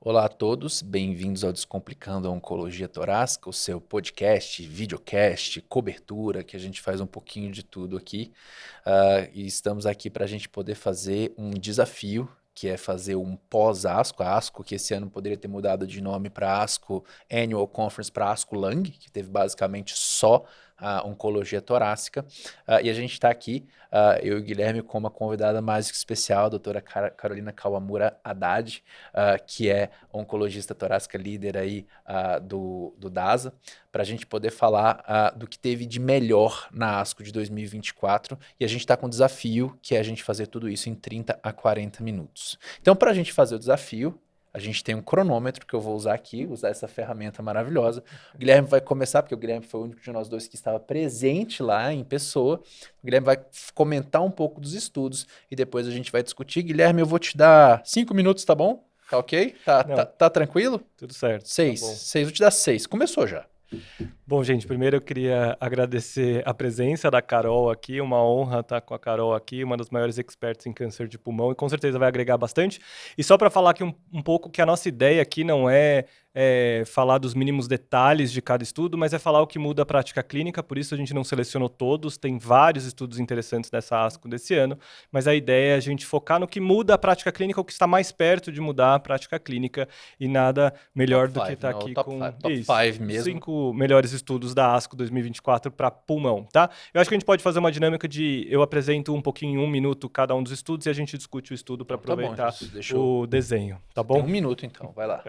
Olá a todos, bem-vindos ao Descomplicando a Oncologia Torácica, o seu podcast, videocast, cobertura, que a gente faz um pouquinho de tudo aqui. E estamos aqui para a gente poder fazer um desafio, que é fazer um pós-ASCO, a ASCO que esse ano poderia ter mudado de nome para ASCO Annual Conference para ASCO Lung, que teve basicamente só a oncologia torácica. E a gente está aqui, eu e o Guilherme, com uma convidada mais especial, a doutora Carolina Kawamura Haddad, que é oncologista torácica líder aí do DASA, para a gente poder falar do que teve de melhor na ASCO de 2024. E a gente está com um desafio, que é a gente fazer tudo isso em 30 a 40 minutos. Então, para a gente fazer o desafio, a gente tem um cronômetro que eu vou usar aqui, usar essa ferramenta maravilhosa. O Guilherme vai começar, porque o Guilherme foi o único de nós dois que estava presente lá em pessoa. O Guilherme vai comentar um pouco dos estudos e depois a gente vai discutir. Guilherme, eu vou te dar 5 minutos, tá bom? Tá ok? Não, Tá tranquilo? tudo certo, tá Seis. bom. Seis, vou te dar 6. Começou já. Bom, gente, primeiro eu queria agradecer a presença da Carol aqui, uma honra estar com a Carol aqui, uma das maiores experts em câncer de pulmão, e com certeza vai agregar bastante. E só para falar aqui um pouco que a nossa ideia aqui não é falar dos mínimos detalhes de cada estudo, mas é falar o que muda a prática clínica, por isso a gente não selecionou todos, tem vários estudos interessantes dessa ASCO desse ano, mas a ideia é a gente focar no que muda a prática clínica, o que está mais perto de mudar a prática clínica, e nada melhor do que estar Né? O aqui top com 5, top isso, 5 os mesmo. 5 melhores estudos da ASCO 2024 para pulmão, tá? Eu acho que a gente pode fazer uma dinâmica de eu apresento um pouquinho, 1 minuto cada um dos estudos e a gente discute o estudo para Então tá bom, aproveitar deixa eu... o desenho, tá Você tem bom? 1 minuto então, vai lá.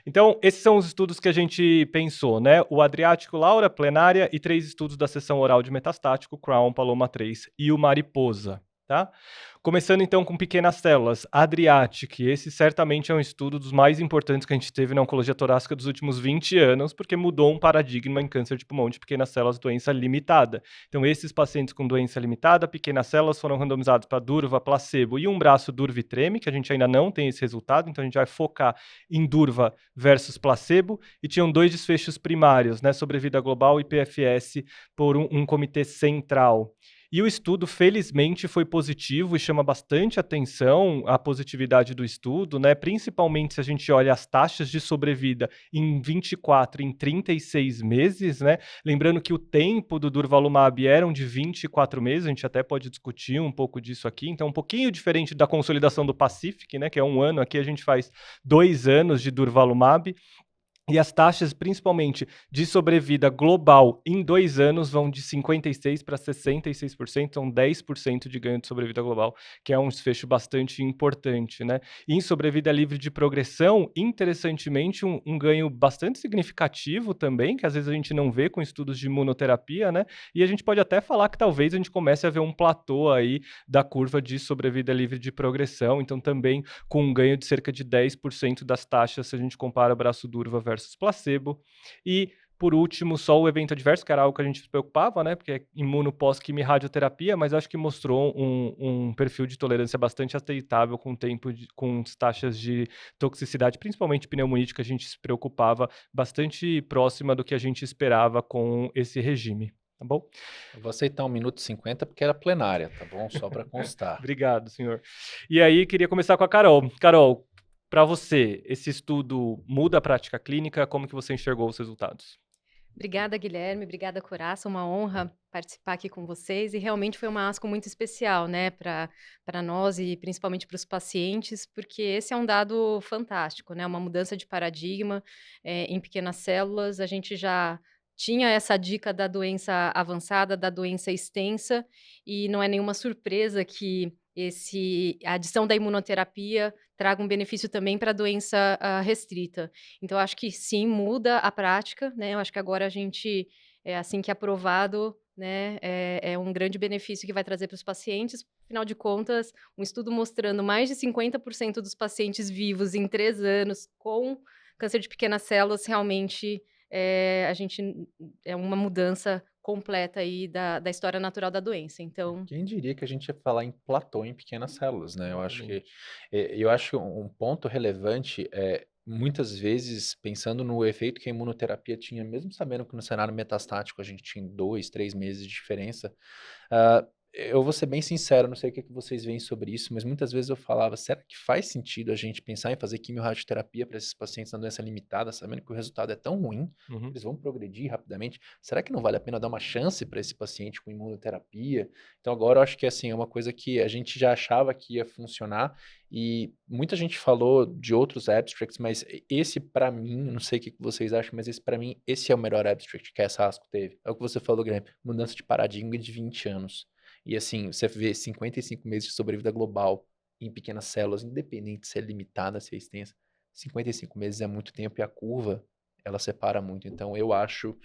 Então, esses são os estudos que a gente pensou, né? O Adriático Laura, plenária, e 3 estudos da seção oral de metastático, Crown, Paloma 3 e o Mariposa, tá? Começando então com pequenas células, Adriatic, esse certamente é um estudo dos mais importantes que a gente teve na oncologia torácica dos últimos 20 anos, porque mudou um paradigma em câncer de pulmão de pequenas células, doença limitada. Então, esses pacientes com doença limitada, pequenas células, foram randomizados para Durva, placebo e um braço Durva e Treme, que a gente ainda não tem esse resultado, então a gente vai focar em Durva versus placebo, e tinham 2 desfechos primários, né, sobrevida global e PFS por um comitê central. E o estudo, felizmente, foi positivo e chama bastante atenção a positividade do estudo, né? Principalmente se a gente olha as taxas de sobrevida em 24, em 36 meses, né? Lembrando que o tempo do Durvalumab eram de 24 meses, a gente até pode discutir um pouco disso aqui, então um pouquinho diferente da consolidação do Pacific, né? Que é 1 ano, aqui a gente faz 2 anos de Durvalumab. E as taxas, principalmente de sobrevida global em 2 anos, vão de 56% para 66%, são 10% de ganho de sobrevida global, que é um desfecho bastante importante, né? E em sobrevida livre de progressão, interessantemente, um ganho bastante significativo também, que às vezes a gente não vê com estudos de imunoterapia, né? E a gente pode até falar que talvez a gente comece a ver um platô aí da curva de sobrevida livre de progressão, então também com um ganho de cerca de 10% das taxas, se a gente compara braço Durva versus placebo. E, por último, só o evento adverso, que era algo que a gente se preocupava, né? Porque é imuno pós-quimio-radioterapia, mas acho que mostrou um perfil de tolerância bastante aceitável com com taxas de toxicidade, principalmente pneumonite, que a gente se preocupava, bastante próxima do que a gente esperava com esse regime. Tá bom? Eu vou aceitar 1 minuto e 50 porque era plenária, tá bom? Só para constar. Obrigado, senhor. E aí, queria começar com a Carol. Carol, para você, esse estudo muda a prática clínica? Como que você enxergou os resultados? Obrigada, Guilherme. Obrigada, Coraça. Uma honra participar aqui com vocês. E realmente foi uma ASCO muito especial, né, para nós e principalmente para os pacientes, porque esse é um dado fantástico, né? Uma mudança de paradigma em pequenas células. A gente já tinha essa dica da doença avançada, da doença extensa, e não é nenhuma surpresa que a adição da imunoterapia traga um benefício também para a doença restrita. Então, eu acho que sim, muda a prática, né? Eu acho que agora a gente, assim que aprovado, né, é um grande benefício que vai trazer para os pacientes. Afinal de contas, um estudo mostrando mais de 50% dos pacientes vivos em 3 anos com câncer de pequenas células, realmente a gente é uma mudança completa aí da história natural da doença. Então, Quem diria que a gente ia falar em platô em pequenas células, né? Exatamente. Eu acho que um ponto relevante é muitas vezes pensando no efeito que a imunoterapia tinha, mesmo sabendo que no cenário metastático a gente tinha 2, 3 meses de diferença. eu vou ser bem sincero, não sei o que vocês veem sobre isso, mas muitas vezes eu falava, será que faz sentido a gente pensar em fazer quimio-radioterapia para esses pacientes na doença limitada, sabendo que o resultado é tão ruim, Uhum. eles vão progredir rapidamente? Será que não vale a pena dar uma chance para esse paciente com imunoterapia? Então agora eu acho que assim, é uma coisa que a gente já achava que ia funcionar e muita gente falou de outros abstracts, mas esse para mim, eu não sei o que vocês acham, mas esse para mim, esse é o melhor abstract que essa ASCO teve. É o que você falou, Guilherme, mudança de paradigma de 20 anos. E assim, você vê 55 meses de sobrevida global em pequenas células, independente se é limitada, se é extensa, 55 meses é muito tempo e a curva, ela separa muito. Então eu acho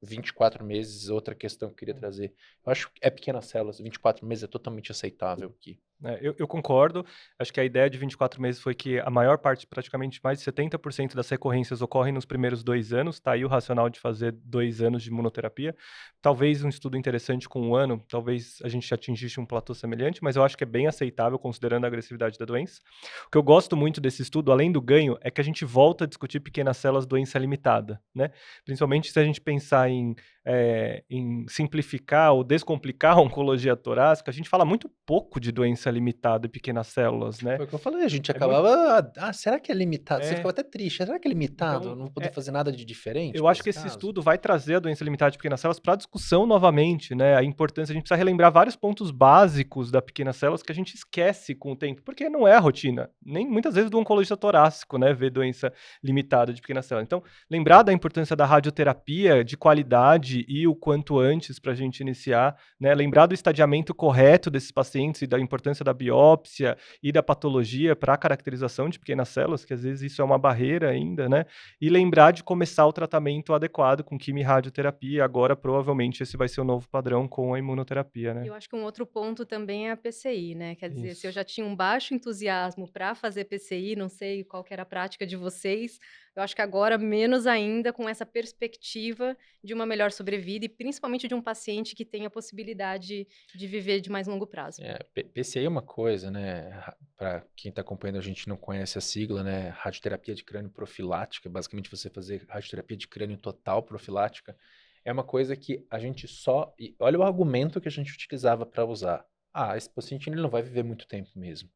24 meses, outra questão que eu queria trazer. Eu acho que é pequenas células, 24 meses é totalmente aceitável aqui. Eu concordo. Acho que a ideia de 24 meses foi que a maior parte, praticamente mais de 70% das recorrências ocorrem nos primeiros 2 anos. Tá aí o racional de fazer 2 anos de imunoterapia. Talvez um estudo interessante com 1 ano, talvez a gente atingisse um platô semelhante, mas eu acho que é bem aceitável considerando a agressividade da doença. O que eu gosto muito desse estudo, além do ganho, é que a gente volta a discutir pequenas células doença limitada, né? Principalmente se a gente pensar em simplificar ou descomplicar a oncologia torácica, a gente fala muito pouco de doença limitada e pequenas células, né? Foi o que eu falei, a gente É muito. acabava, será que é limitado? Você ficava É, até triste, será que é limitado? Eu então, não vou poder fazer nada de diferente eu para acho que esse esse caso? estudo vai trazer a doença limitada de pequenas células para discussão novamente, né? A importância, a gente precisa relembrar vários pontos básicos da pequenas células que a gente esquece com o tempo, porque não é a rotina, nem muitas vezes do oncologista torácico, né? Ver doença limitada de pequenas células. Então, lembrar da importância da radioterapia de qualidade e o quanto antes para a gente iniciar, né? Lembrar do estadiamento correto desses pacientes e da importância da biópsia e da patologia para a caracterização de pequenas células, que às vezes isso é uma barreira ainda, né? E lembrar de começar o tratamento adequado com quimio-radioterapia. Agora, provavelmente, esse vai ser o novo padrão com a imunoterapia, né? Eu acho que um outro ponto também é a PCI, né? Quer dizer, se eu Isso. já tinha um baixo entusiasmo para fazer PCI, não sei qual que era a prática de vocês, eu acho que agora menos ainda com essa perspectiva de uma melhor sobrevida e principalmente de um paciente que tem a possibilidade de viver de mais longo prazo. PCI é uma coisa, né? Para quem está acompanhando, a gente não conhece a sigla, né? Radioterapia de crânio profilática, basicamente você fazer radioterapia de crânio total profilática, é uma coisa que a gente só. E olha o argumento que a gente utilizava para usar. Esse paciente ele não vai viver muito tempo mesmo.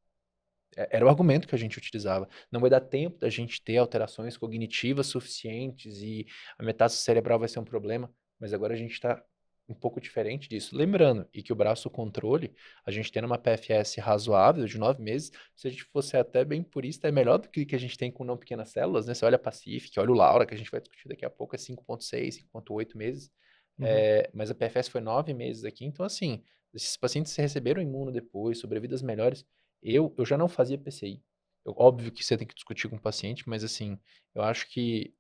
Era o argumento que a gente utilizava. Não vai dar tempo da gente ter alterações cognitivas suficientes e a metástase cerebral vai ser um problema, mas agora a gente está um pouco diferente disso. Lembrando, e que o braço controle, a gente tendo uma PFS razoável de 9 meses, se a gente fosse até bem purista, é melhor do que a gente tem com não pequenas células, né? Você olha a Pacific, olha o Laura, que a gente vai discutir daqui a pouco, é 5,6, 5,8 meses. Uhum. Mas a PFS foi 9 meses aqui, então assim, esses pacientes receberam imuno depois, sobrevidas melhores. Eu já não fazia PCI. Óbvio que você tem que discutir com o paciente, mas assim, eu acho que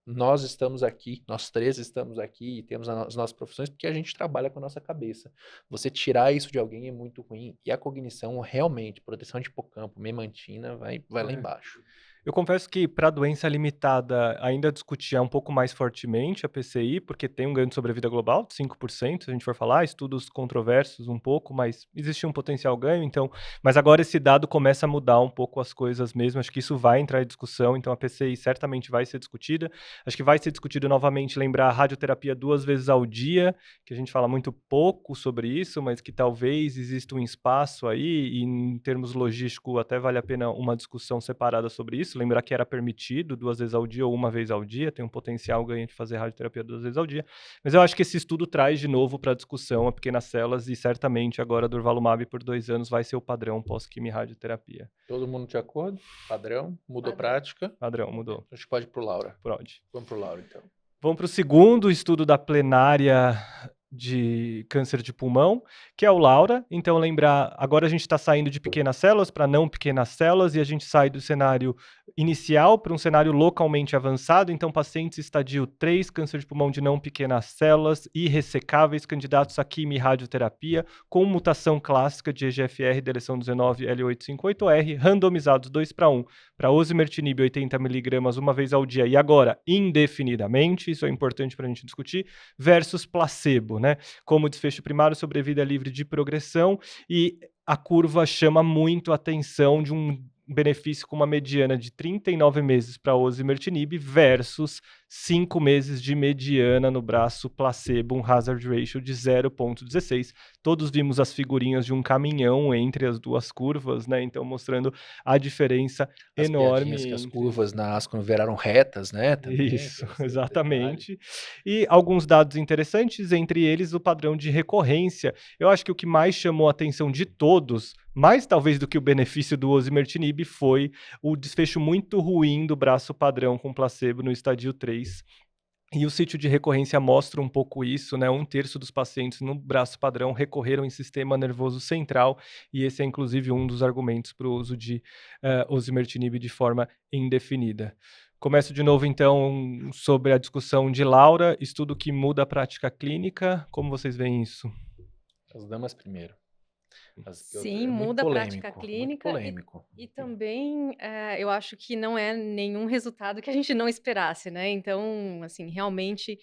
nós estamos aqui, nós três estamos aqui e temos as nossas profissões porque a gente trabalha com a nossa cabeça. Você tirar isso de alguém é muito ruim. E a cognição, realmente, proteção de hipocampo, memantina, vai lá É. embaixo. Eu confesso que para doença limitada ainda discutia um pouco mais fortemente a PCI, porque tem um ganho de sobrevida global de 5%, se a gente for falar, estudos controversos um pouco, mas existe um potencial ganho, então, mas agora esse dado começa a mudar um pouco as coisas mesmo, acho que isso vai entrar em discussão, então a PCI certamente vai ser discutida, acho que vai ser discutido novamente, lembrar a radioterapia 2 vezes ao dia, que a gente fala muito pouco sobre isso, mas que talvez exista um espaço aí, e em termos logísticos até vale a pena uma discussão separada sobre isso, lembrar que era permitido 2 vezes ao dia ou 1 vez ao dia, tem um potencial ganho de fazer radioterapia 2 vezes ao dia, mas eu acho que esse estudo traz de novo para discussão a pequenas células e certamente agora durvalumab por 2 anos vai ser o padrão pós-quimio-radioterapia. Todo mundo de acordo? Padrão? Mudou Padrão. prática? Padrão, mudou. A gente pode ir pro Laura. Pode. Vamos pro Laura, então. Vamos para o segundo estudo da plenária de câncer de pulmão, que é o Laura. Então, lembrar, agora a gente está saindo de pequenas células para não pequenas células e a gente sai do cenário inicial para um cenário localmente avançado. Então, pacientes estadio 3, câncer de pulmão de não pequenas células, irressecáveis, candidatos a quimio e radioterapia, com mutação clássica de EGFR, deleção 19, L858R, randomizados 2:1 para osimertinib 80mg 1 vez ao dia e agora indefinidamente, isso é importante para a gente discutir, versus placebo, né? Como desfecho primário, sobrevida livre de progressão e a curva chama muito a atenção de um benefício com uma mediana de 39 meses para osimertinib versus 5 meses de mediana no braço placebo, um hazard ratio de 0,16. Todos vimos as figurinhas de um caminhão entre as duas curvas, né? Então, mostrando a diferença As piadinhas que enorme as entre. curvas na Ascon viraram retas, né? Também Isso, tem esse detalhe. exatamente. E alguns dados interessantes, entre eles o padrão de recorrência. Eu acho que o que mais chamou a atenção de todos, mais talvez do que o benefício do osimertinib, foi o desfecho muito ruim do braço padrão com placebo no estadio 3. E o sítio de recorrência mostra um pouco isso, né? 1/3 dos pacientes no braço padrão recorreram em sistema nervoso central, e esse é inclusive um dos argumentos para o uso de osimertinib de forma indefinida. Começo de novo, então, sobre a discussão de Laura, estudo que muda a prática clínica. Como vocês veem isso? As damas primeiro. Sim, É muito muda a prática polêmico, muito clínica polêmico. e também eu acho que não é nenhum resultado que a gente não esperasse, né? Então, assim, realmente,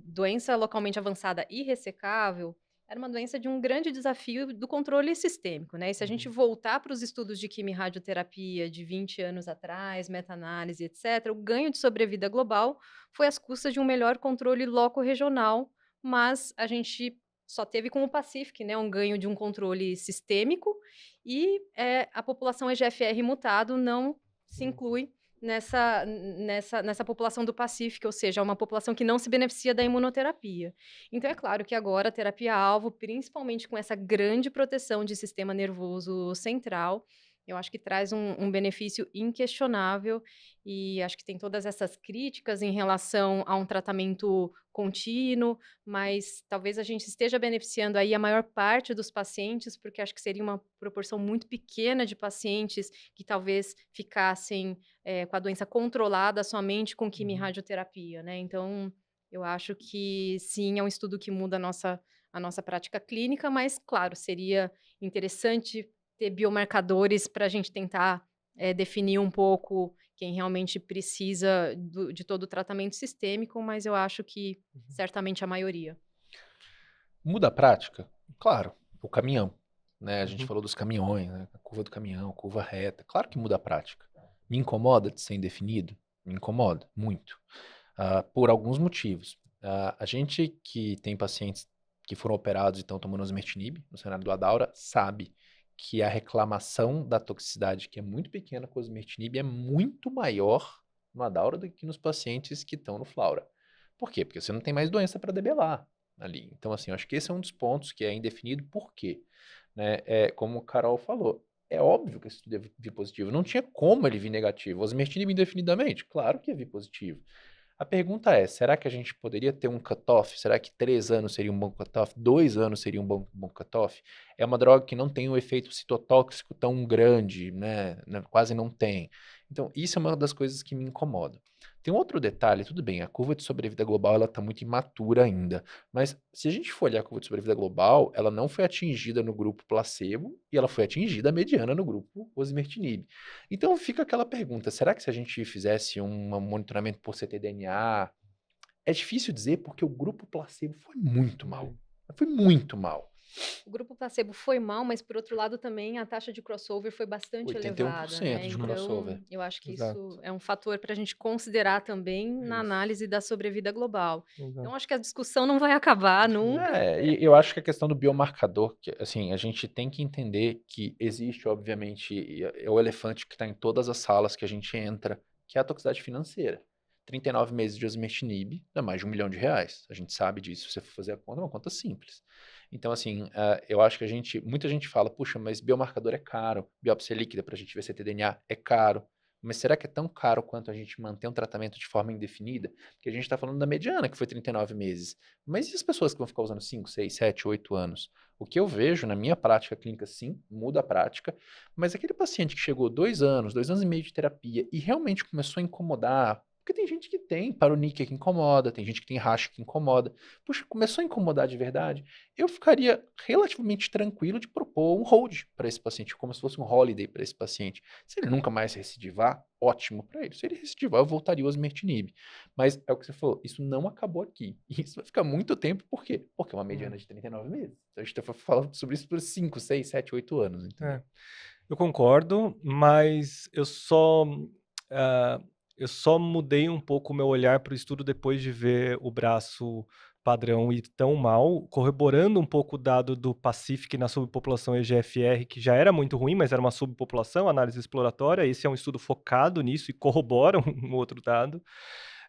doença localmente avançada e ressecável era uma doença de um grande desafio do controle sistêmico, né? E se a gente voltar para os estudos de quimio-radioterapia de 20 anos atrás, meta-análise, etc., o ganho de sobrevida global foi às custas de um melhor controle loco-regional, mas a gente só teve com o Pacific, né, um ganho de um controle sistêmico e a população EGFR mutado não se inclui nessa população do Pacific, ou seja, é uma população que não se beneficia da imunoterapia. Então, é claro que agora a terapia-alvo, principalmente com essa grande proteção de sistema nervoso central, eu acho que traz um benefício inquestionável e acho que tem todas essas críticas em relação a um tratamento contínuo, mas talvez a gente esteja beneficiando aí a maior parte dos pacientes, porque acho que seria uma proporção muito pequena de pacientes que talvez ficassem com a doença controlada somente com quimio-radioterapia, né? Então, eu acho que sim, é um estudo que muda a nossa prática clínica, mas, claro, seria interessante ter biomarcadores para a gente tentar definir um pouco quem realmente precisa de todo o tratamento sistêmico, mas eu acho que certamente a maioria. Muda a prática? Claro, o caminhão, né? A gente Uhum. falou dos caminhões, né? A curva do caminhão, curva reta. Claro que muda a prática. Me incomoda de ser indefinido? Me incomoda muito. Por alguns motivos. A gente que tem pacientes que foram operados e estão tomando osimertinib, no cenário do Adaura, sabe que a reclamação da toxicidade, que é muito pequena com o osimertinib, é muito maior no Adaura do que nos pacientes que estão no Flaura. Por quê? Porque você não tem mais doença para debelar ali. Então, assim, eu acho que esse é um dos pontos que é indefinido. Por quê? Né? Como o Carol falou, é óbvio que esse estudo é vir positivo. Não tinha como ele vir negativo. Osimertinib indefinidamente? Claro que ia vir positivo. A pergunta é, será que a gente poderia ter um cutoff? Será que 3 anos seria um bom cutoff? 2 anos seria um bom cutoff? É uma droga que não tem um efeito citotóxico tão grande, né? Quase não tem. Então, isso é uma das coisas que me incomoda. Tem um outro detalhe, tudo bem, a curva de sobrevida global ela está muito imatura ainda, mas se a gente for olhar a curva de sobrevida global, ela não foi atingida no grupo placebo e ela foi atingida a mediana no grupo osimertinib. Então fica aquela pergunta, será que se a gente fizesse um monitoramento por ctDNA, é difícil dizer porque o grupo placebo foi muito mal, foi muito mal. O grupo placebo foi mal, mas por outro lado também a taxa de crossover foi bastante elevada, 81% né? de Então, crossover. eu acho que Exato. isso é um fator para a gente considerar também na Isso. análise da sobrevida global. Exato. Então, acho que a discussão não vai acabar nunca. E eu acho que a questão do biomarcador, que, assim, a gente tem que entender que existe, obviamente, é o elefante que está em todas as salas que a gente entra, que é a toxicidade financeira. 39 meses de osimertinib dá mais de R$1 milhão. A gente sabe disso, se você for fazer a conta, é uma conta simples. Então, assim, eu acho que muita gente fala, puxa, mas biomarcador é caro, biópsia líquida para a gente ver ctDNA é caro. Mas será que é tão caro quanto a gente manter um tratamento de forma indefinida? Porque a gente está falando da mediana, que foi 39 meses. Mas e as pessoas que vão ficar usando 5, 6, 7, 8 anos? O que eu vejo na minha prática clínica, sim, muda a prática, mas aquele paciente que chegou 2 anos e meio de terapia e realmente começou a incomodar, porque tem gente que tem paronikia que incomoda, tem gente que tem racha que incomoda. Puxa, começou a incomodar de verdade, eu ficaria relativamente tranquilo de propor um hold para esse paciente, como se fosse um holiday para esse paciente. Se ele nunca mais recidivar, ótimo para ele. Se ele recidivar, eu voltaria ao osimertinib. Mas é o que você falou, isso não acabou aqui. E isso vai ficar muito tempo, por quê? Porque é uma mediana de 39 meses. Então a gente está falando sobre isso por 5, 6, 7, 8 anos, entendeu? Eu concordo, mas eu só eu só mudei um pouco o meu olhar para o estudo depois de ver o braço padrão ir tão mal, corroborando um pouco o dado do Pacific na subpopulação EGFR, que já era muito ruim, mas era uma subpopulação, análise exploratória. Esse é um estudo focado nisso e corrobora um outro dado.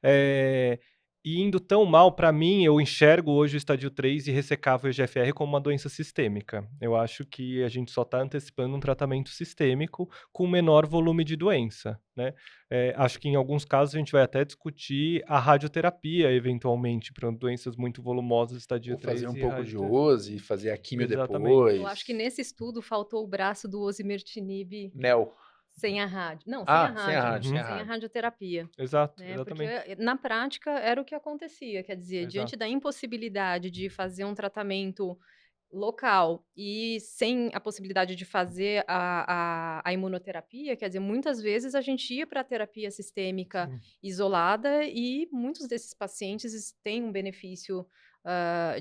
É, e indo tão mal, para mim, eu enxergo hoje o estádio 3 e ressecável EGFR como uma doença sistêmica. Eu acho que a gente só está antecipando um tratamento sistêmico com menor volume de doença, né? Acho que em alguns casos a gente vai até discutir a radioterapia, eventualmente, para doenças muito volumosas, estádio Ou fazer 3 um e pouco de radioterapia. OSE, fazer a quimio Exatamente. Eu acho que depois. nesse estudo faltou o braço do osimertinib Neo. sem a rádio. Não, sem a Sem a rádio, rádio, sem Uhum. a sem a rádio. radioterapia, Exato, né? Porque exatamente. na prática era o que acontecia, quer dizer, diante Exato. da impossibilidade de fazer um tratamento local e sem a possibilidade de fazer a imunoterapia, quer dizer, muitas vezes a gente ia para a terapia sistêmica Sim, isolada e muitos desses pacientes têm um benefício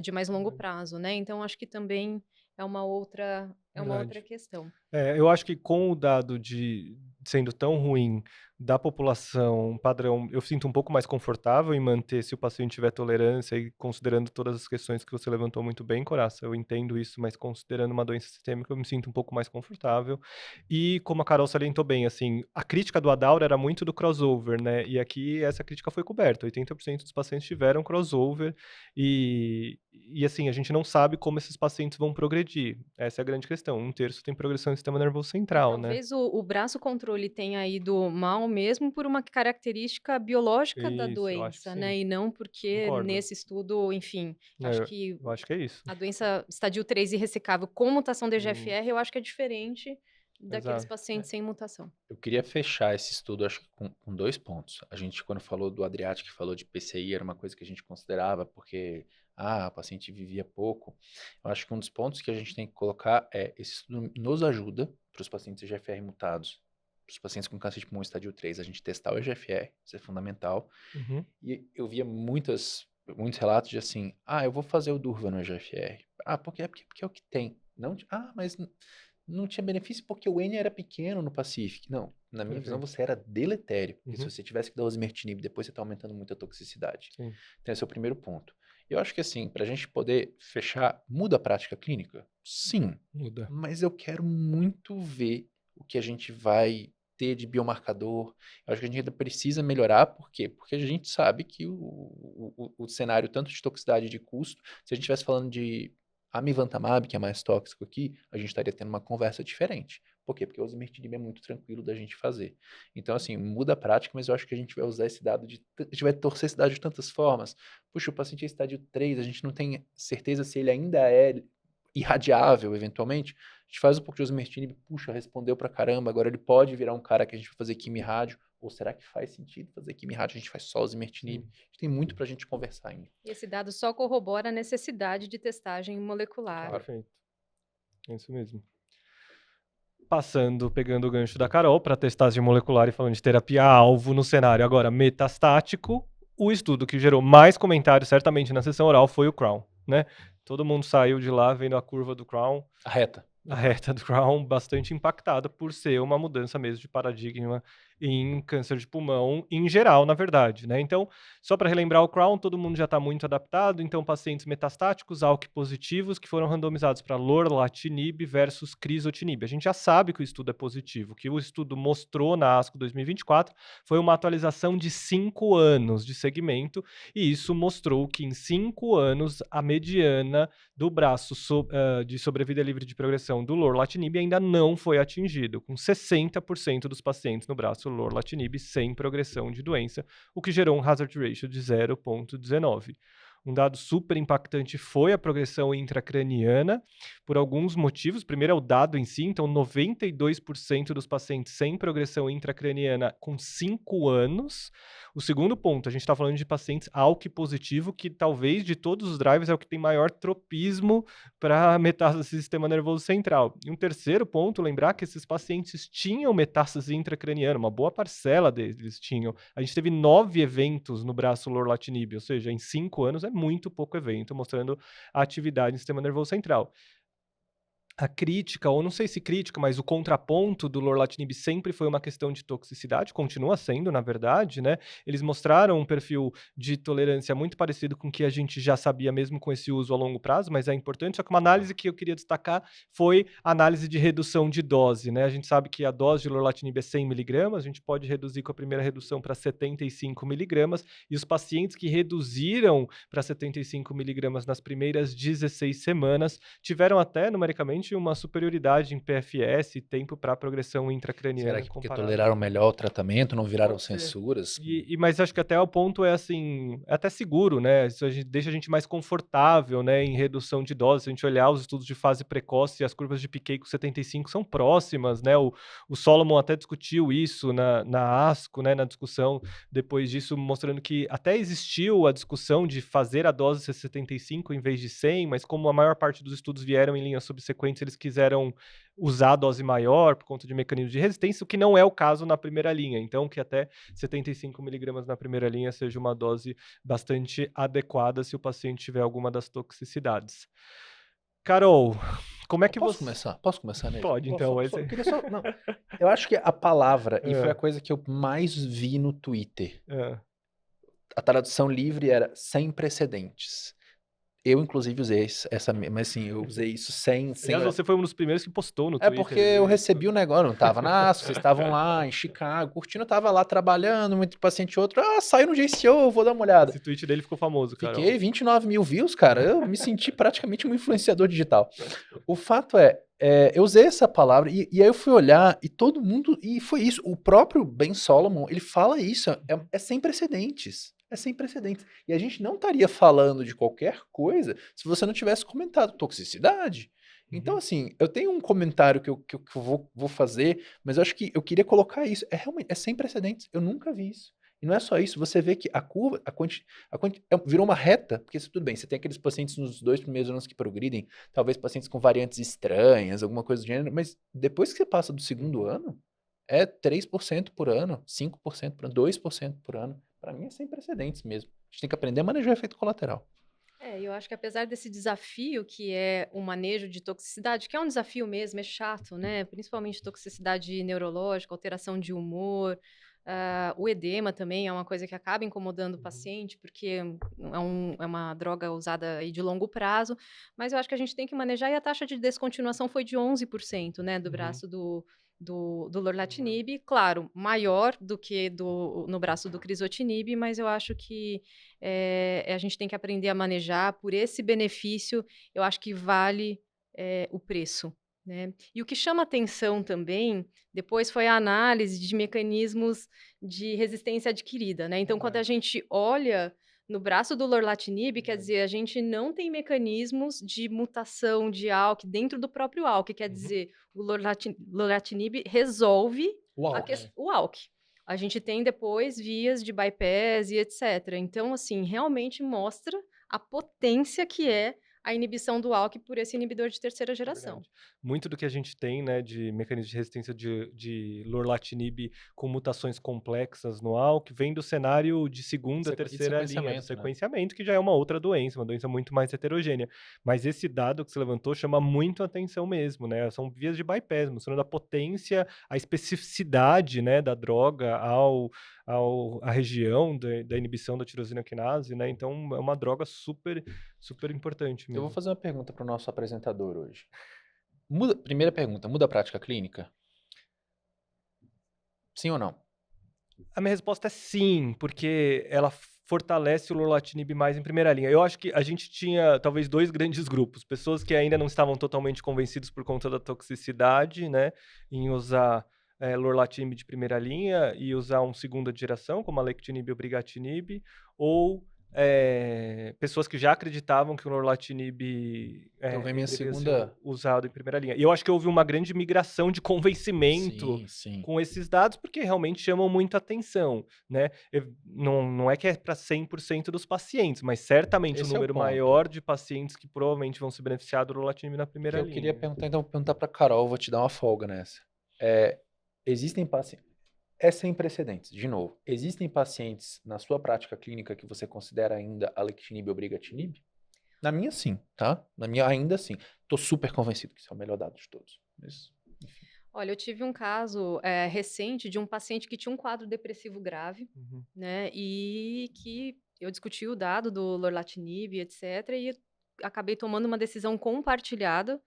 de mais longo verdade. prazo, né? Então, acho que também é uma outra Verdade. questão. Eu acho que com o dado de sendo tão ruim da população padrão, eu sinto um pouco mais confortável em manter se o paciente tiver tolerância e considerando todas as questões que você levantou muito bem, Coraça, eu entendo isso, mas considerando uma doença sistêmica, eu me sinto um pouco mais confortável. E como a Carol salientou bem, assim, a crítica do Adaura era muito do crossover, né? E aqui essa crítica foi coberta. 80% dos pacientes tiveram crossover e assim, a gente não sabe como esses pacientes vão progredir. Essa é a grande questão. 1/3 tem progressão do sistema nervoso E central, né? talvez o braço controle tenha ido mal mesmo por uma característica biológica da Isso, eu acho que doença, né? sim. E não porque Concordo. nesse estudo, enfim, É, acho eu que eu acho que é isso. a doença estadio 3 irressecável com mutação de Hum, EGFR, eu acho que é diferente daqueles exato. pacientes sem mutação. Eu queria fechar esse estudo, acho que com 2 pontos. A gente, quando falou do Adriatic, falou de PCI, era uma coisa que a gente considerava, porque o paciente vivia pouco. Eu acho que um dos pontos que a gente tem que colocar é, esse estudo nos ajuda para os pacientes EGFR mutados, para os pacientes com câncer de pulmão estádio 3, a gente testar o EGFR, isso é fundamental. Uhum. E eu via muitos relatos de assim, eu vou fazer o Durva no EGFR. Por quê? Porque é o que tem. Não, mas não tinha benefício porque o N era pequeno no Pacific. Não, na minha visão Perfeito. você era deletério. Porque se Uhum. você tivesse que dar osimertinib, depois você está aumentando muito a toxicidade. Sim. Então esse é o primeiro ponto. Eu acho que assim, para a gente poder fechar, muda a prática clínica? Sim, Muda. mas eu quero muito ver o que a gente vai ter de biomarcador. Eu acho que a gente ainda precisa melhorar, por quê? Porque a gente sabe que o cenário tanto de toxicidade e de custo, se a gente estivesse falando de amivantamab, que é mais tóxico aqui, a gente estaria tendo uma conversa diferente. Por quê? Porque o osimertinib é muito tranquilo da gente fazer. Então, assim, muda a prática, mas eu acho que a gente vai usar esse dado a gente vai torcer esse dado de tantas formas. Puxa, o paciente é estádio 3, a gente não tem certeza se ele ainda é irradiável, eventualmente. A gente faz um pouco de osimertinib, puxa, respondeu pra caramba, agora ele pode virar um cara que a gente vai fazer quimio-rádio, ou será que faz sentido fazer quimio-rádio, a gente faz só osimertinib? Sim. A gente tem muito pra gente conversar ainda. E esse dado só corrobora a necessidade de testagem molecular. Claro. Perfeito. É isso mesmo. Pegando o gancho da Carol para testagem molecular e falando de terapia-alvo no cenário agora metastático, o estudo que gerou mais comentários, certamente na sessão oral, foi o Crown, né? Todo mundo saiu de lá vendo a curva do Crown, A reta. a reta do Crown, bastante impactada por ser uma mudança mesmo de paradigma em câncer de pulmão em geral, na verdade, né? Então, só para relembrar o Crown, todo mundo já está muito adaptado. Então, pacientes metastáticos, ALK positivos, que foram randomizados para lorlatinib versus crizotinib. A gente já sabe que o estudo é positivo. O que o estudo mostrou na ASCO 2024 foi uma atualização de 5 anos de segmento, e isso mostrou que em 5 anos a mediana do braço de sobrevida livre de progressão do lorlatinib ainda não foi atingido, com 60% dos pacientes no braço lorlatinib sem progressão de doença, o que gerou um hazard ratio de 0,19. Um dado super impactante foi a progressão intracraniana, por alguns motivos. Primeiro é o dado em si, então 92% dos pacientes sem progressão intracraniana com 5 anos. O segundo ponto, a gente está falando de pacientes ALK positivo, que talvez de todos os drivers é o que tem maior tropismo para metástase do sistema nervoso central. E um terceiro ponto, lembrar que esses pacientes tinham metástase intracraniana, uma boa parcela deles tinham. A gente teve 9 eventos no braço lorlatinib, ou seja, em 5 anos é muito pouco evento, mostrando a atividade no sistema nervoso central. a crítica, ou não sei se crítica, mas o contraponto do lorlatinib sempre foi uma questão de toxicidade, continua sendo, na verdade, né? Eles mostraram um perfil de tolerância muito parecido com o que a gente já sabia mesmo com esse uso a longo prazo, mas é importante. Só que uma análise que eu queria destacar foi a análise de redução de dose, né? A gente sabe que a dose de lorlatinib é 100 miligramas, a gente pode reduzir com a primeira redução para 75 miligramas, e os pacientes que reduziram para 75 miligramas nas primeiras 16 semanas tiveram até, numericamente, uma superioridade em PFS e tempo para progressão Será intracraniana que porque comparado. toleraram melhor o tratamento, não viraram Pode ser. censuras? Mas acho que até o ponto é assim, é até seguro, né? Isso deixa a gente mais confortável, né, em redução de dose. Se a gente olhar os estudos de fase precoce, as curvas de Piquet com 75 são próximas, né? O Solomon até discutiu isso na ASCO, né, na discussão depois disso, mostrando que até existiu a discussão de fazer a dose ser 75 em vez de 100, mas como a maior parte dos estudos vieram em linhas subsequentes, eles quiseram usar a dose maior por conta de mecanismos de resistência, o que não é o caso na primeira linha. Então, que até 75 miligramas na primeira linha seja uma dose bastante adequada se o paciente tiver alguma das toxicidades. Carol, como é que Posso você... começar? Posso começar, Ney? Pode, então. Eu queria só. Não. Eu acho que a palavra, e foi É. a coisa que eu mais vi no Twitter, É. a tradução livre era sem precedentes. Eu, inclusive, usei essa, mas assim, eu usei isso sem. Aliás, você foi um dos primeiros que postou no É Twitter. porque eu recebi o negócio, não tava na ASCO, vocês estavam lá em Chicago, curtindo, eu tava lá trabalhando, um entre paciente e outro, saiu no JCO, vou dar uma olhada. Esse tweet dele ficou famoso, cara. Fiquei 29 mil views, cara, eu me senti praticamente um influenciador digital. O fato é, eu usei essa palavra e aí eu fui olhar e todo mundo, e foi isso, o próprio Ben Solomon, ele fala isso, é sem precedentes. É sem precedentes. E a gente não estaria falando de qualquer coisa se você não tivesse comentado toxicidade. Então, assim, eu tenho um comentário que eu vou fazer, mas eu acho que eu queria colocar isso. É realmente, é sem precedentes. Eu nunca vi isso. E não é só isso, você vê que a curva, virou uma reta, porque tudo bem, você tem aqueles pacientes nos 2 primeiros anos que progridem, talvez pacientes com variantes estranhas, alguma coisa do gênero, mas depois que você passa do segundo ano, é 3% por ano, 5% por ano, 2% por ano. Para mim é sem precedentes mesmo. A gente tem que aprender a manejar efeito colateral. Eu acho que apesar desse desafio que é o manejo de toxicidade, que é um desafio mesmo, é chato, né? Principalmente toxicidade neurológica, alteração de humor, o edema também é uma coisa que acaba incomodando o paciente, porque é uma droga usada aí de longo prazo, mas eu acho que a gente tem que manejar, e a taxa de descontinuação foi de 11%, né, do braço do lorlatinib, claro, maior do que no braço do crizotinib, mas eu acho que a gente tem que aprender a manejar por esse benefício, eu acho que vale o preço, né? E o que chama atenção também, depois, foi a análise de mecanismos de resistência adquirida, né? Então, quando a gente olha no braço do lorlatinib, quer dizer, a gente não tem mecanismos de mutação de ALK dentro do próprio ALK, quer dizer, o lorlatinib resolve O o ALK. A gente tem depois vias de bypass e etc. Então, assim, realmente mostra a potência que é a inibição do ALK por esse inibidor de terceira geração. Verdade. Muito do que a gente tem, né, de mecanismo de resistência de lorlatinib com mutações complexas no ALK vem do cenário de segunda, terceira linha, do sequenciamento, né? sequenciamento, que já é uma outra doença, uma doença muito mais heterogênea. Mas esse dado que você levantou chama muito a atenção mesmo, né? São vias de bypass, mostrando a potência, a especificidade, né, da droga à região da inibição da tirosina quinase, né? Então é uma droga super, super importante Eu mesmo. vou fazer uma pergunta para o nosso apresentador hoje. Primeira pergunta, muda a prática clínica? Sim ou não? A minha resposta é sim, porque ela fortalece o lorlatinib mais em primeira linha. Eu acho que a gente tinha talvez 2 grandes grupos, pessoas que ainda não estavam totalmente convencidos por conta da toxicidade, né, em usar lorlatinib de primeira linha e usar um segunda geração, como alectinib e o brigatinib, ou pessoas que já acreditavam que o lorlatinib Então vem minha deveria ser segunda. usado em primeira linha. E eu acho que houve uma grande migração de convencimento Sim, sim. com esses dados, porque realmente chamam muita atenção, né? Não é que é para 100% dos pacientes, mas certamente Esse um é o número ponto. maior de pacientes que provavelmente vão se beneficiar do lorlatinib na primeira Eu linha. queria perguntar, então, vou perguntar para Carol, vou te dar uma folga nessa. Existem pacientes. É sem precedentes, de novo. Existem pacientes na sua prática clínica que você considera ainda alectinib ou brigatinib? Na minha, sim, tá? Na minha, ainda assim. Tô super convencido que isso é o melhor dado de todos. Mas, enfim. Olha, eu tive um caso recente de um paciente que tinha um quadro depressivo grave, Uhum. né? E que eu discuti o dado do lorlatinib, etc. E acabei tomando uma decisão compartilhada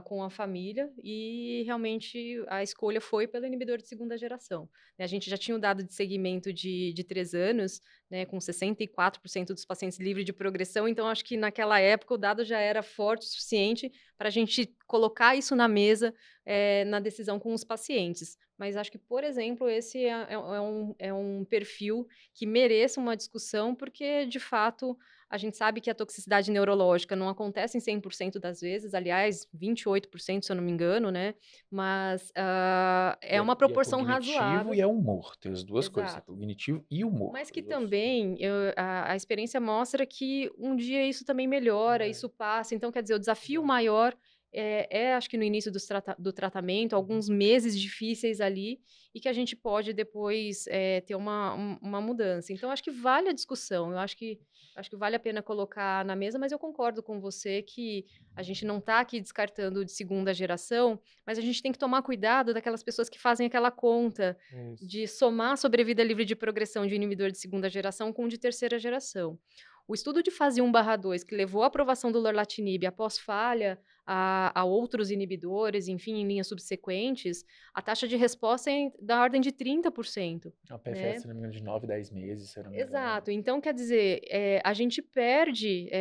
com a família e realmente a escolha foi pelo inibidor de segunda geração, né? A gente já tinha o dado de segmento de 3 anos, né, com 64% dos pacientes livres de progressão, então acho que naquela época o dado já era forte o suficiente para a gente colocar isso na mesa na decisão com os pacientes. Mas acho que, por exemplo, esse é um perfil que mereça uma discussão, porque, de fato, a gente sabe que a toxicidade neurológica não acontece em 100% das vezes, aliás, 28%, se eu não me engano, né? Mas é uma E é proporção cognitivo razoável. e é humor. Tem as duas coisas, é Exato. cognitivo e humor. Mas que Os outros. também a experiência mostra que um dia isso também melhora, É. isso passa. Então, quer dizer, o desafio maior acho que no início do tratamento, alguns meses difíceis ali, e que a gente pode depois ter uma mudança. Então, acho que vale a discussão. Eu acho que vale a pena colocar na mesa, mas eu concordo com você que a gente não está aqui descartando de segunda geração, mas a gente tem que tomar cuidado daquelas pessoas que fazem aquela conta É isso. de somar a sobrevida livre de progressão de inibidor de segunda geração com o de terceira geração. O estudo de fase 1/2, que levou à aprovação do lorlatinib após falha a outros inibidores, enfim, em linhas subsequentes, a taxa de resposta é da ordem de 30%, É uma PFS, né? se não me engano, de 9, 10 meses, se eu não me engano. Exato. Então, quer dizer, a gente perde,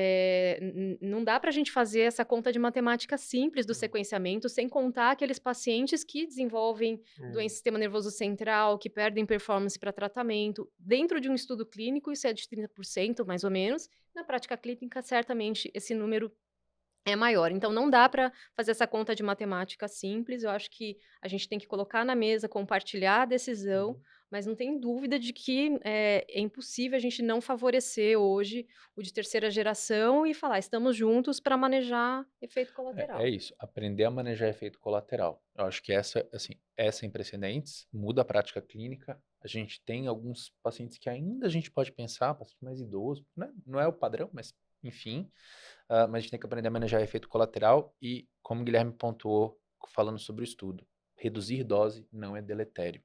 não dá para a gente fazer essa conta de matemática simples do sequenciamento, sem contar aqueles pacientes que desenvolvem doença do sistema nervoso central, que perdem performance para tratamento. Dentro de um estudo clínico, isso é de 30%, mais ou menos. Na prática clínica, certamente, esse número é maior. Então, não dá para fazer essa conta de matemática simples. Eu acho que a gente tem que colocar na mesa, compartilhar a decisão, mas não tem dúvida de que é impossível a gente não favorecer hoje o de terceira geração e falar, estamos juntos para manejar efeito É colateral. isso, aprender a manejar efeito colateral. Eu acho que essa, assim, essa é sem precedentes, muda a prática clínica. A gente tem alguns pacientes que ainda a gente pode pensar, paciente mais idoso, né? Não é o padrão, mas enfim. Mas a gente tem que aprender a manejar efeito colateral e, como o Guilherme pontuou, falando sobre o estudo, reduzir dose não é deletério.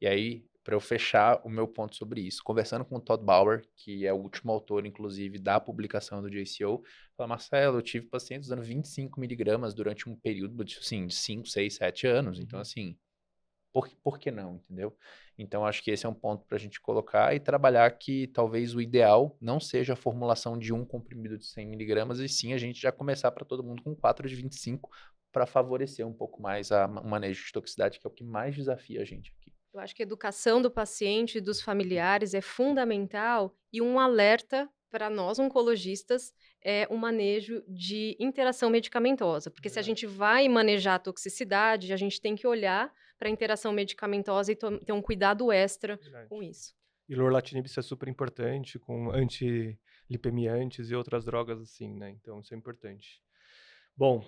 E aí, para eu fechar o meu ponto sobre isso, conversando com o Todd Bauer, que é o último autor, inclusive, da publicação do JCO, fala, Marcelo, eu tive pacientes usando 25 miligramas durante um período assim, de 5, 6, 7 anos. Então, assim, por que não, entendeu? Então, acho que esse é um ponto para a gente colocar e trabalhar que talvez o ideal não seja a formulação de um comprimido de 100 miligramas, e sim a gente já começar para todo mundo com 4 de 25 para favorecer um pouco mais o manejo de toxicidade, que é o que mais desafia a gente aqui. Eu acho que a educação do paciente e dos familiares é fundamental e um alerta para nós oncologistas é o manejo de interação medicamentosa, porque se a gente vai manejar a toxicidade, a gente tem que olhar para a interação medicamentosa e ter um cuidado extra Verdade. com isso. E lorlatinib isso é super importante, com antilipemiantes e outras drogas assim, né? Então isso é importante. Bom,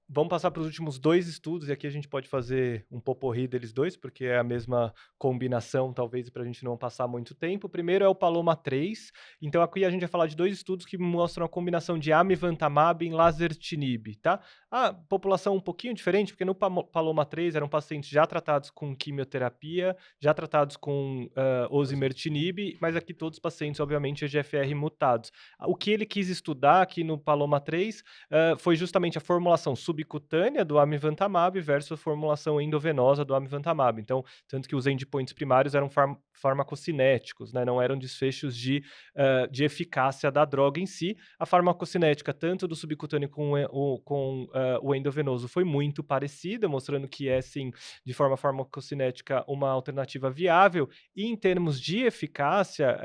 vamos passar para os últimos 2 estudos, e aqui a gente pode fazer um poporri deles dois, porque é a mesma combinação, talvez, para a gente não passar muito tempo. O primeiro é o PALOMA-3. Então, aqui a gente vai falar de 2 estudos que mostram a combinação de amivantamab em lazertinib, tá? A população um pouquinho diferente, porque no PALOMA-3 eram pacientes já tratados com quimioterapia, já tratados com osimertinib, mas aqui todos os pacientes, obviamente, EGFR mutados. O que ele quis estudar aqui no PALOMA-3 foi justamente a formulação subcutânea do amivantamab versus a formulação endovenosa do amivantamab. Então, tanto que os endpoints primários eram farmacocinéticos, né? Não eram desfechos de eficácia da droga em si. A farmacocinética, tanto do subcutâneo com o endovenoso, foi muito parecida, mostrando que é, sim, de forma farmacocinética, uma alternativa viável. E em termos de eficácia,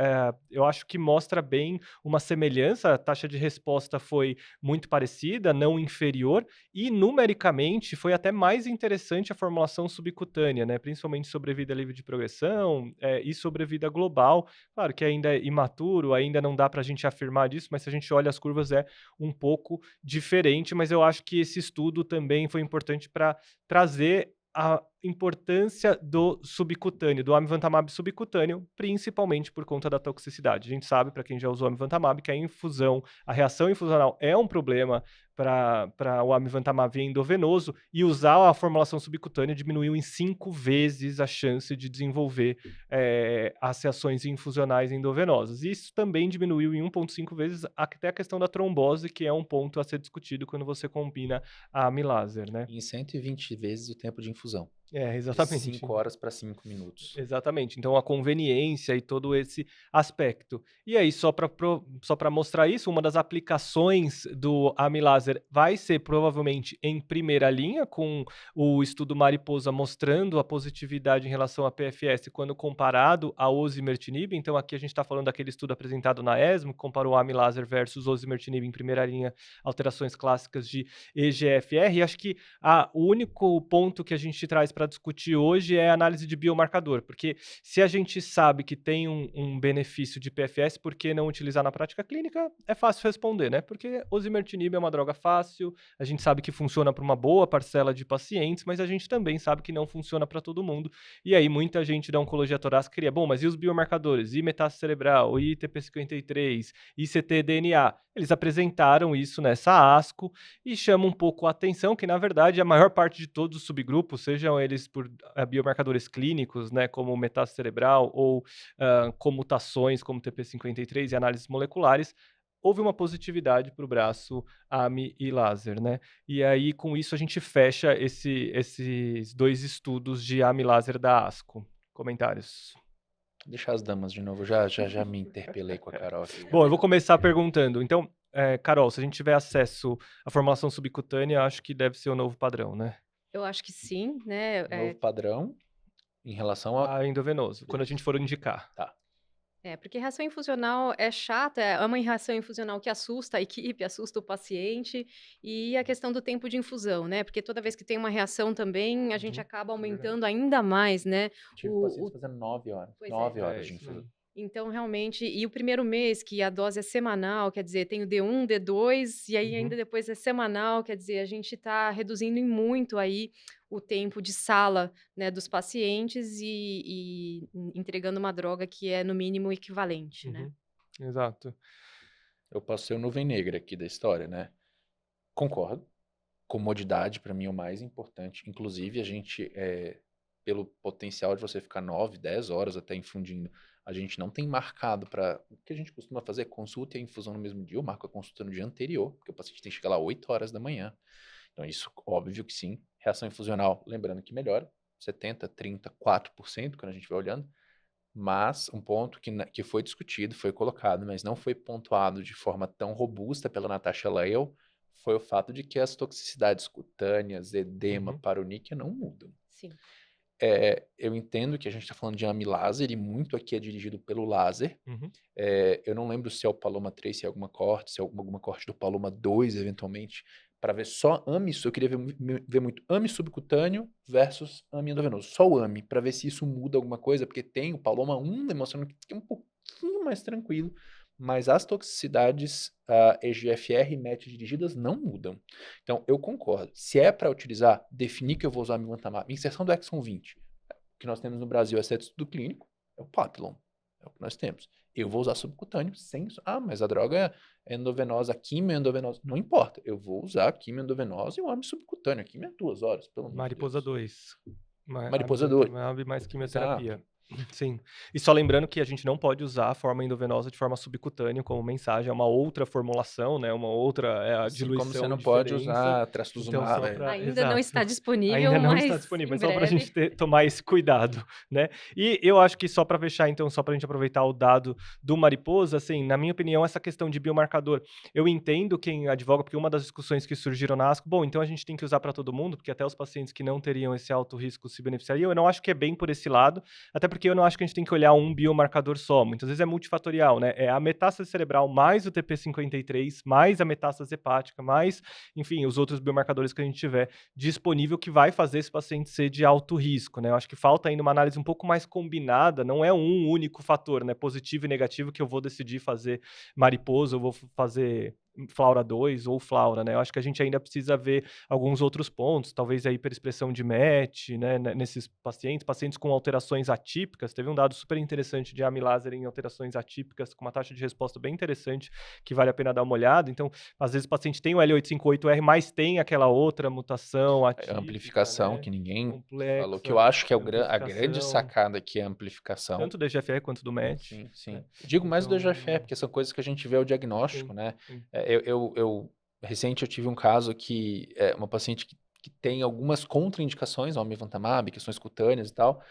eu acho que mostra bem uma semelhança. A taxa de resposta foi muito parecida, não inferior, e numericamente foi até mais interessante a formulação subcutânea, né? Principalmente sobrevida livre de progressão e sobrevida global. Claro que ainda é imaturo, ainda não dá para a gente afirmar disso, mas se a gente olha as curvas é um pouco diferente, mas eu acho que esse estudo também foi importante para trazer importância do subcutâneo, do amivantamab subcutâneo, principalmente por conta da toxicidade. A gente sabe, para quem já usou amivantamab, que a reação infusional é um problema para o amivantamab endovenoso, e usar a formulação subcutânea diminuiu em 5 vezes a chance de desenvolver as reações infusionais endovenosas. Isso também diminuiu em 1,5 vezes até a questão da trombose, que é um ponto a ser discutido quando você combina a amilaser, né? Em 120 vezes o tempo de infusão. De Exatamente. 5 horas para 5 minutos. Exatamente. Então, a conveniência e todo esse aspecto. E aí, só para mostrar isso, uma das aplicações do amilaser vai ser provavelmente em primeira linha, com o estudo Mariposa mostrando a positividade em relação a PFS quando comparado ao osimertinib. Então, aqui a gente está falando daquele estudo apresentado na ESMO, que comparou amilaser versus osimertinib em primeira linha, alterações clássicas de EGFR. E acho que o único ponto que a gente traz para discutir hoje é a análise de biomarcador, porque se a gente sabe que tem um benefício de PFS, por que não utilizar na prática clínica? É fácil responder, né? Porque osimertinib é uma droga fácil, a gente sabe que funciona para uma boa parcela de pacientes, mas a gente também sabe que não funciona para todo mundo. E aí muita gente da oncologia torácica queria, bom, mas e os biomarcadores? E metástase cerebral, e TP53, e ctDNA? Eles apresentaram isso nessa ASCO e chama um pouco a atenção que, na verdade, a maior parte de todos os subgrupos, sejam eles por biomarcadores clínicos, né, como metástase cerebral ou comutações como TP53 e análises moleculares, houve uma positividade para o braço AMI e laser, né? E aí, com isso, a gente fecha esses 2 estudos de AMI laser da ASCO. Comentários? Deixar as damas de novo, já me interpelei com a Carol aqui. Bom, eu vou começar perguntando. Então, Carol, se a gente tiver acesso à formulação subcutânea, acho que deve ser o novo padrão, né? Eu acho que sim, né? Novo padrão em relação a... A endovenoso, quando a gente for indicar. Tá. Porque reação infusional é chata, é uma reação infusional que assusta a equipe, assusta o paciente, e a questão do tempo de infusão, né? Porque toda vez que tem uma reação também, a gente acaba aumentando ainda mais, né? Tive pacientes fazendo 9 horas. Pois 9 é. horas de isso infusão. mesmo. Então, realmente, e o primeiro mês, que a dose é semanal, quer dizer, tem o D1, D2, e aí ainda depois é semanal, quer dizer, a gente está reduzindo em muito aí o tempo de sala, né, dos pacientes e entregando uma droga que é, no mínimo, equivalente, né? Exato. Eu posso ser o nuvem negra aqui da história, né? Concordo. Comodidade, para mim, é o mais importante. Inclusive, a gente, pelo potencial de você ficar 9, 10 horas até infundindo, a gente não tem marcado para... O que a gente costuma fazer é consulta e a infusão no mesmo dia. Eu marco a consulta no dia anterior, porque o paciente tem que chegar lá 8 horas da manhã. Então, isso, óbvio que sim. Reação infusional, lembrando que melhora, 70%, 30%, 4%, quando a gente vai olhando. Mas um ponto que foi discutido, foi colocado, mas não foi pontuado de forma tão robusta pela Natasha Lyle, foi o fato de que as toxicidades cutâneas, edema, paroníquia não mudam. Sim. Eu entendo que a gente está falando de amilaser e muito aqui é dirigido pelo laser. Eu não lembro se é o Paloma 3, se é alguma corte, se é alguma corte do Paloma 2, eventualmente, para ver só AMI. Eu queria ver muito AMI subcutâneo versus AMI endovenoso. Só o AMI, para ver se isso muda alguma coisa, porque tem o Paloma 1 demonstrando que é um pouquinho mais tranquilo, mas as toxicidades EGFR e MET dirigidas não mudam. Então, eu concordo. Se é para utilizar, definir que eu vou usar amivantamab, inserção do exon 20, o que nós temos no Brasil é certo estudo clínico, é o Papillon, é o que nós temos. Eu vou usar subcutâneo sem... mas a droga é endovenosa, a quimio é endovenosa. Não importa, eu vou usar a quimio endovenosa e o AMI subcutâneo. A quimio é 2 horas, pelo menos. Mariposa 2. Mariposa 2. Mais quimioterapia. Sim. E só lembrando que a gente não pode usar a forma endovenosa de forma subcutânea como mensagem, é uma outra formulação, né? Uma outra diluição. Como você não pode usar trastuzumab. Então, ainda não está disponível, ainda não mas está disponível, mas em só para a breve. gente tomar esse cuidado, né? E eu acho que só para fechar, então, só para a gente aproveitar o dado do Mariposa, assim, na minha opinião, essa questão de biomarcador, eu entendo quem advoga, porque uma das discussões que surgiram na ASCO, bom, então a gente tem que usar para todo mundo, porque até os pacientes que não teriam esse alto risco se beneficiariam. Eu não acho que é bem por esse lado, até porque eu não acho que a gente tem que olhar um biomarcador só, muitas vezes é multifatorial, né? É a metástase cerebral mais o TP53, mais a metástase hepática, mais, enfim, os outros biomarcadores que a gente tiver disponível que vai fazer esse paciente ser de alto risco, né? Eu acho que falta ainda uma análise um pouco mais combinada, não é um único fator, né? Positivo e negativo que eu vou decidir fazer Mariposa, eu vou fazer Flaura 2 ou Flaura, né? Eu acho que a gente ainda precisa ver alguns outros pontos, talvez a hiperexpressão de MET, né, nesses pacientes com alterações atípicas. Teve um dado super interessante de amilase em alterações atípicas, com uma taxa de resposta bem interessante, que vale a pena dar uma olhada. Então, às vezes o paciente tem o L858R, mas tem aquela outra mutação A atípica, amplificação, né? que ninguém falou, que Complexa, eu acho que é a grande amplificação, sacada aqui é a amplificação. tanto do EGFR quanto do MET. Sim, sim. Né? Eu digo mais do Então, EGFR, porque são coisas que a gente vê o diagnóstico, sim, né? sim. Recente eu tive um caso que uma paciente que tem algumas contraindicações ao amivantamab, questões cutâneas e tal,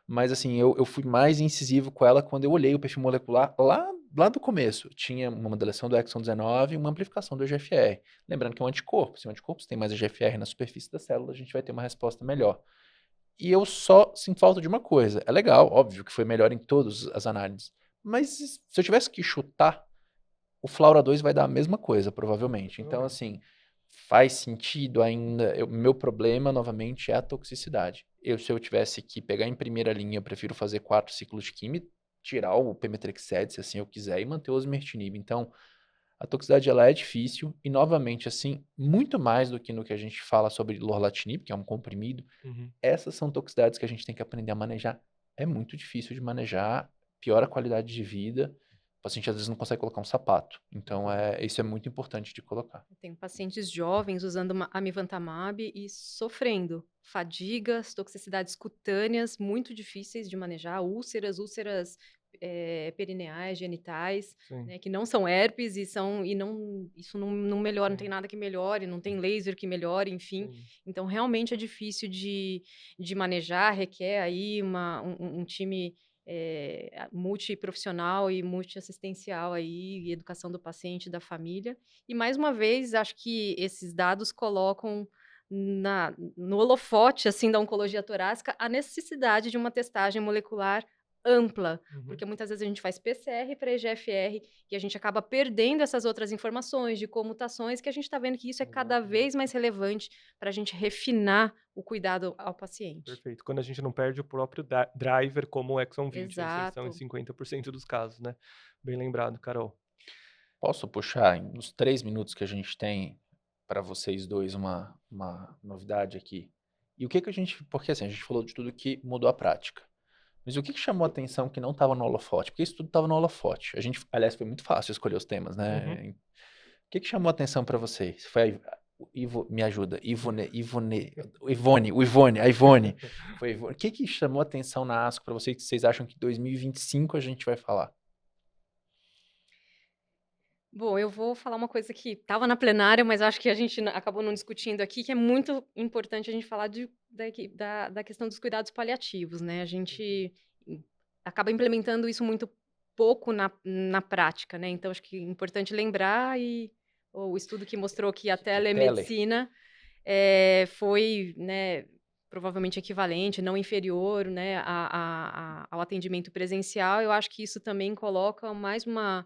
mas assim, eu fui mais incisivo com ela quando eu olhei o perfil molecular lá do começo. Tinha uma modulação do exon 19 e uma amplificação do EGFR. Lembrando que é um anticorpo. Se o anticorpo tem mais EGFR na superfície da célula, a gente vai ter uma resposta melhor. E eu só sinto falta de uma coisa. É legal, óbvio que foi melhor em todas as análises. Mas se eu tivesse que chutar, o Flaura 2 vai dar a mesma coisa, provavelmente. Então, assim, faz sentido ainda. Meu problema, novamente, é a toxicidade. Se eu tivesse que pegar em primeira linha, eu prefiro fazer 4 ciclos de quimio, tirar o pemetrexed, se assim eu quiser, e manter o osimertinib. Então, a toxicidade ela é difícil e, novamente, assim, muito mais do que no que a gente fala sobre lorlatinib, que é um comprimido, essas são toxicidades que a gente tem que aprender a manejar. É muito difícil de manejar, piora a qualidade de vida. O paciente às vezes não consegue colocar um sapato. Então, isso é muito importante de colocar. Eu tenho pacientes jovens usando amivantamab e sofrendo fadigas, toxicidades cutâneas muito difíceis de manejar, úlceras perineais, genitais, Sim. né, que não são herpes isso não melhora, não tem nada que melhore, não tem laser que melhore, enfim. Sim. Então, realmente é difícil de manejar, requer aí um time multiprofissional e multiassistencial aí, e educação do paciente e da família. E, mais uma vez, acho que esses dados colocam no holofote assim, da oncologia torácica a necessidade de uma testagem molecular ampla, porque muitas vezes a gente faz PCR para EGFR e a gente acaba perdendo essas outras informações de comutações, que a gente está vendo que isso é cada vez mais relevante para a gente refinar o cuidado ao paciente. Perfeito. Quando a gente não perde o próprio driver, como o exon 20, a inserção em Exato. 50% dos casos, né? Bem lembrado, Carol. Posso puxar nos 3 minutos que a gente tem para vocês dois uma novidade aqui? E o que a gente... Porque assim, a gente falou de tudo que mudou a prática. Mas o que chamou a atenção que não estava no holofote? Porque isso tudo estava no holofote. Aliás, foi muito fácil escolher os temas, né? O que chamou a atenção para vocês? Foi me ajuda. A Ivone. Foi a Ivone. O que chamou a atenção na ASCO para vocês que vocês acham que em 2025 a gente vai falar? Bom, eu vou falar uma coisa que estava na plenária, mas acho que a gente acabou não discutindo aqui, que é muito importante a gente falar da questão dos cuidados paliativos, né? A gente acaba implementando isso muito pouco na prática, né? Então, acho que é importante lembrar, e o estudo que mostrou que a telemedicina foi, né, provavelmente equivalente, não inferior, né, ao atendimento presencial. Eu acho que isso também coloca mais uma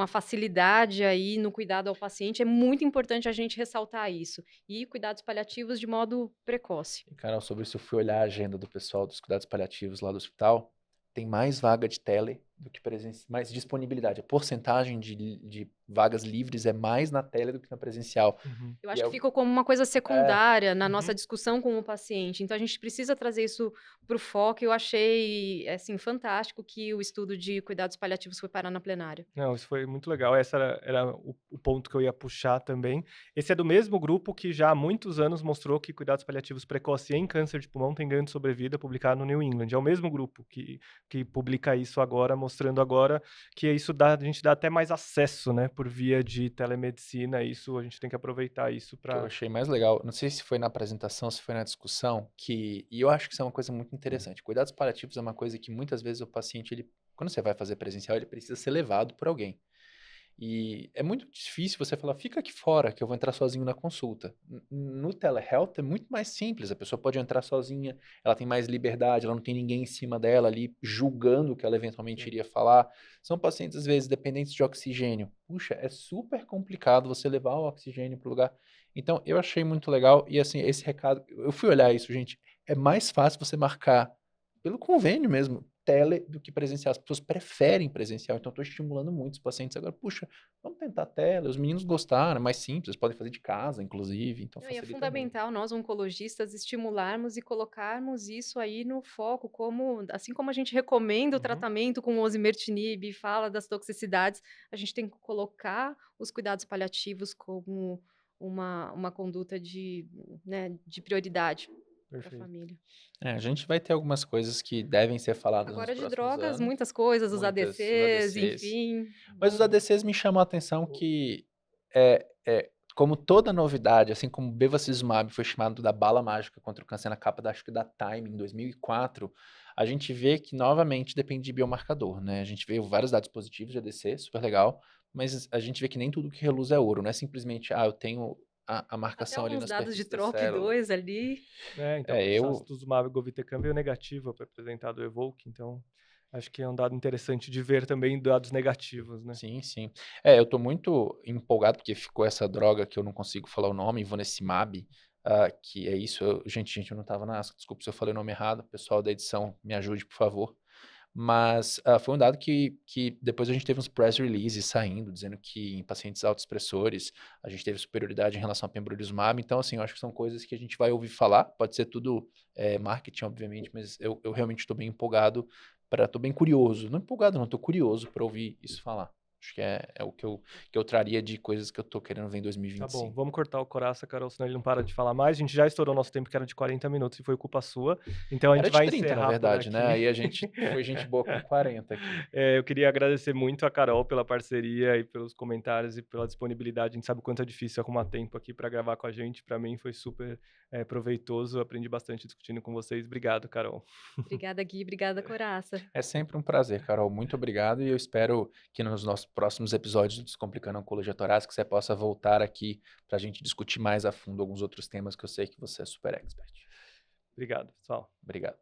facilidade aí no cuidado ao paciente. É muito importante a gente ressaltar isso. E cuidados paliativos de modo precoce. Carol, sobre isso eu fui olhar a agenda do pessoal dos cuidados paliativos lá do hospital. Tem mais vaga de tele do que presencial, mais disponibilidade. A porcentagem de vagas livres é mais na tele do que na presencial. Eu acho que ficou como uma coisa secundária na nossa discussão com o paciente. Então, a gente precisa trazer isso para o foco. Eu achei, assim, fantástico que o estudo de cuidados paliativos foi parar na plenária. Não, isso foi muito legal. Esse era o ponto que eu ia puxar também. Esse é do mesmo grupo que já há muitos anos mostrou que cuidados paliativos precoces em câncer de pulmão têm ganho de sobrevida, publicado no New England. É o mesmo grupo que publica isso agora, mostrando agora que isso a gente dá até mais acesso, né, por via de telemedicina. Isso, a gente tem que aproveitar isso para... que eu achei mais legal, não sei se foi na apresentação, se foi na discussão, e eu acho que isso é uma coisa muito interessante. Cuidados paliativos é uma coisa que muitas vezes o paciente, quando você vai fazer presencial, ele precisa ser levado por alguém. E é muito difícil você falar, fica aqui fora que eu vou entrar sozinho na consulta. No telehealth é muito mais simples, a pessoa pode entrar sozinha, ela tem mais liberdade, ela não tem ninguém em cima dela ali julgando o que ela eventualmente iria falar. São pacientes, às vezes, dependentes de oxigênio. Puxa, é super complicado você levar o oxigênio para o lugar. Então, eu achei muito legal, e assim, esse recado, eu fui olhar isso, gente, é mais fácil você marcar pelo convênio mesmo. tele do que presencial. As pessoas preferem presencial, então estou estimulando muito os pacientes agora. Puxa, vamos tentar tele. Os meninos gostaram, é mais simples, eles podem fazer de casa, inclusive, então Não, e é facilita muito. fundamental nós, oncologistas, estimularmos e colocarmos isso aí no foco, como, assim como a gente recomenda o Uhum. tratamento com o osimertinib, fala das toxicidades, a gente tem que colocar os cuidados paliativos como uma conduta né, de prioridade para a Perfeito. família. A gente vai ter algumas coisas que devem ser faladas nos Agora de próximos drogas, anos. muitas coisas, os Muitas, os ADCs, ADCs. enfim. Mas os ADCs me chamam a atenção que, como toda novidade, assim como o bevacizumab foi chamado da bala mágica contra o câncer na capa acho que da Time em 2004, a gente vê que novamente depende de biomarcador, né? A gente vê vários dados positivos de ADC, super legal, mas a gente vê que nem tudo que reluz é ouro, não é simplesmente, eu tenho a Até marcação ali na alguns dados de superfície da célula. TROP2 ali. Então, É, o eu, sacituzumab govitecan veio negativo para apresentar do Evoque, então acho que é um dado interessante de ver também dados negativos, né? sim, sim. Eu tô muito empolgado porque ficou essa droga que eu não consigo falar o nome, ivonescimab, que é isso. Gente, eu não tava na ASCO, desculpa se eu falei o nome errado, pessoal da edição, me ajude, por favor. Mas foi um dado que depois a gente teve uns press releases saindo, dizendo que em pacientes autoexpressores a gente teve superioridade em relação ao pembrolizumab. Então, assim, eu acho que são coisas que a gente vai ouvir falar. Pode ser tudo marketing, obviamente, mas eu realmente estou bem empolgado, estou bem curioso. Não empolgado, não, estou curioso para ouvir isso falar. Acho que é o que eu traria de coisas que eu tô querendo ver em Tá bom, 2025. vamos cortar o Coraça, Carol, senão ele não para de falar mais. A gente já estourou nosso tempo, que era de 40 minutos, e foi culpa sua. Então a Era gente de vai 30, na encerrar por verdade, aqui. né? Aí a gente foi gente boa com 40 aqui. Eu queria agradecer muito a Carol pela parceria e pelos comentários e pela disponibilidade. A gente sabe o quanto é difícil arrumar tempo aqui para gravar com a gente. Para mim foi super proveitoso. Aprendi bastante discutindo com vocês. Obrigado, Carol. Obrigada, Gui. Obrigada, Coraça. É sempre um prazer, Carol. Muito obrigado e eu espero que nos nossos próximos episódios do Descomplicando a Oncologia Torácica você possa voltar aqui para a gente discutir mais a fundo alguns outros temas que eu sei que você é super expert. Obrigado, pessoal. Obrigado.